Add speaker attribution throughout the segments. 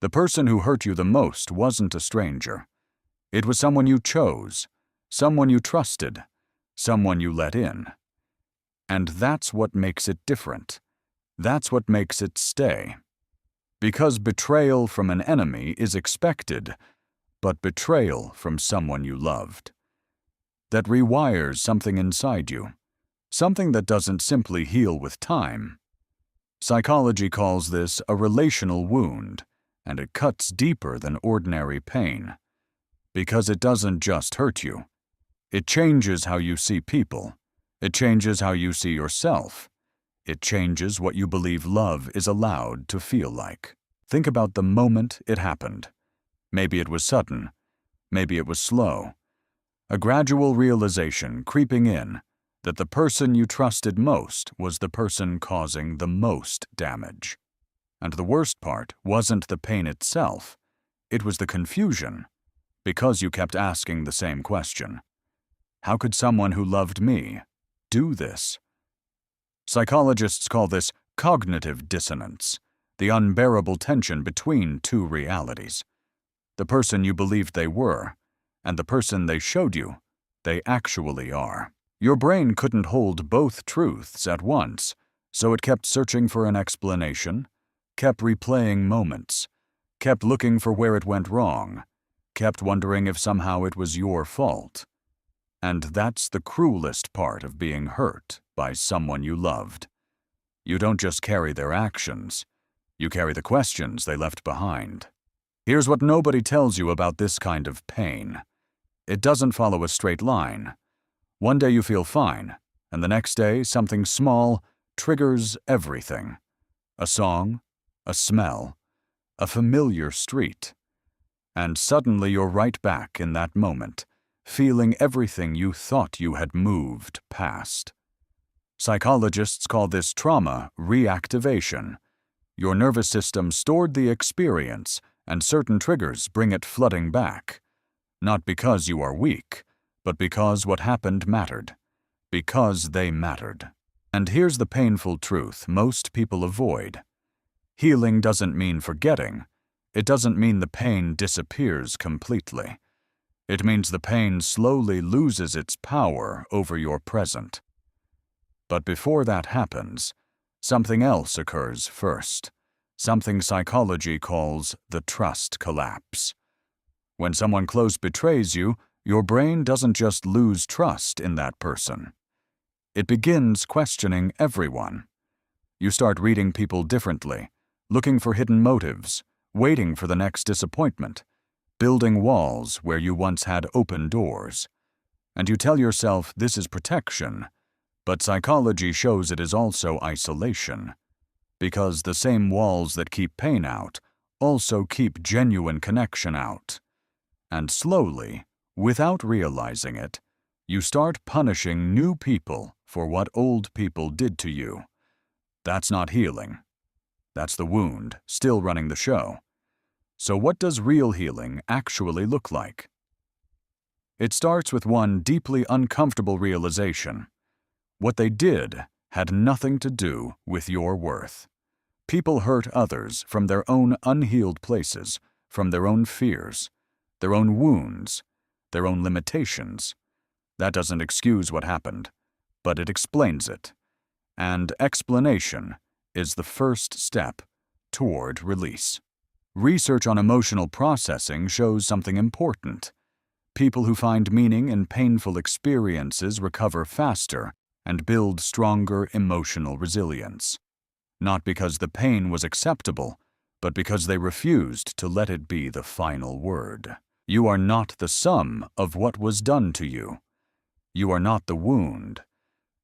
Speaker 1: The person who hurt you the most wasn't a stranger. It was someone you chose, someone you trusted, someone you let in. And that's what makes it different. That's what makes it stay. Because betrayal from an enemy is expected, but betrayal from someone you loved. That rewires something inside you, something that doesn't simply heal with time. Psychology calls this a relational wound, and it cuts deeper than ordinary pain. Because it doesn't just hurt you. It changes how you see people. It changes how you see yourself. It changes what you believe love is allowed to feel like. Think about the moment it happened. Maybe it was sudden. Maybe it was slow. A gradual realization creeping in that the person you trusted most was the person causing the most damage. And the worst part wasn't the pain itself. It was the confusion, because you kept asking the same question. How could someone who loved me do this? Psychologists call this cognitive dissonance, the unbearable tension between two realities. The person you believed they were, and the person they showed you they actually are. Your brain couldn't hold both truths at once, so it kept searching for an explanation, kept replaying moments, kept looking for where it went wrong, kept wondering if somehow it was your fault. And that's the cruelest part of being hurt by someone you loved. You don't just carry their actions, you carry the questions they left behind. Here's what nobody tells you about this kind of pain. It doesn't follow a straight line. One day you feel fine, and the next day something small triggers everything. A song, a smell, a familiar street. And suddenly you're right back in that moment, feeling everything you thought you had moved past. Psychologists call this trauma reactivation. Your nervous system stored the experience, and certain triggers bring it flooding back. Not because you are weak, but because what happened mattered. Because they mattered. And here's the painful truth most people avoid. Healing doesn't mean forgetting. It doesn't mean the pain disappears completely. It means the pain slowly loses its power over your present. But before that happens, something else occurs first. Something psychology calls the trust collapse. When someone close betrays you, your brain doesn't just lose trust in that person. It begins questioning everyone. You start reading people differently, looking for hidden motives, waiting for the next disappointment, building walls where you once had open doors. And you tell yourself this is protection, but psychology shows it is also isolation. Because the same walls that keep pain out also keep genuine connection out. And slowly, without realizing it, you start punishing new people for what old people did to you. That's not healing. That's the wound still running the show. So what does real healing actually look like? It starts with one deeply uncomfortable realization. What they did had nothing to do with your worth. People hurt others from their own unhealed places, from their own fears, their own wounds, their own limitations. That doesn't excuse what happened, but it explains it. And explanation is the first step toward release. Research on emotional processing shows something important. People who find meaning in painful experiences recover faster and build stronger emotional resilience. Not because the pain was acceptable, but because they refused to let it be the final word. You are not the sum of what was done to you. You are not the wound.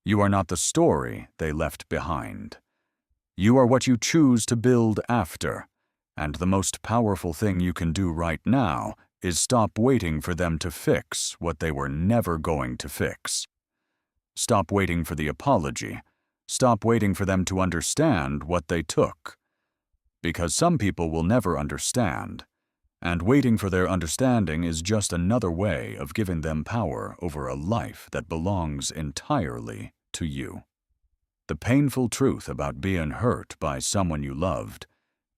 Speaker 1: You are not the story they left behind. You are what you choose to build after, and the most powerful thing you can do right now is stop waiting for them to fix what they were never going to fix. Stop waiting for the apology. Stop waiting for them to understand what they took. Because some people will never understand, and waiting for their understanding is just another way of giving them power over a life that belongs entirely to you. The painful truth about being hurt by someone you loved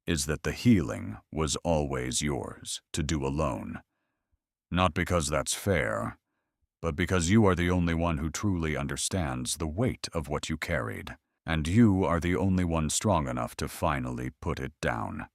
Speaker 1: is that the healing was always yours to do alone. Not because that's fair, but because you are the only one who truly understands the weight of what you carried, and you are the only one strong enough to finally put it down.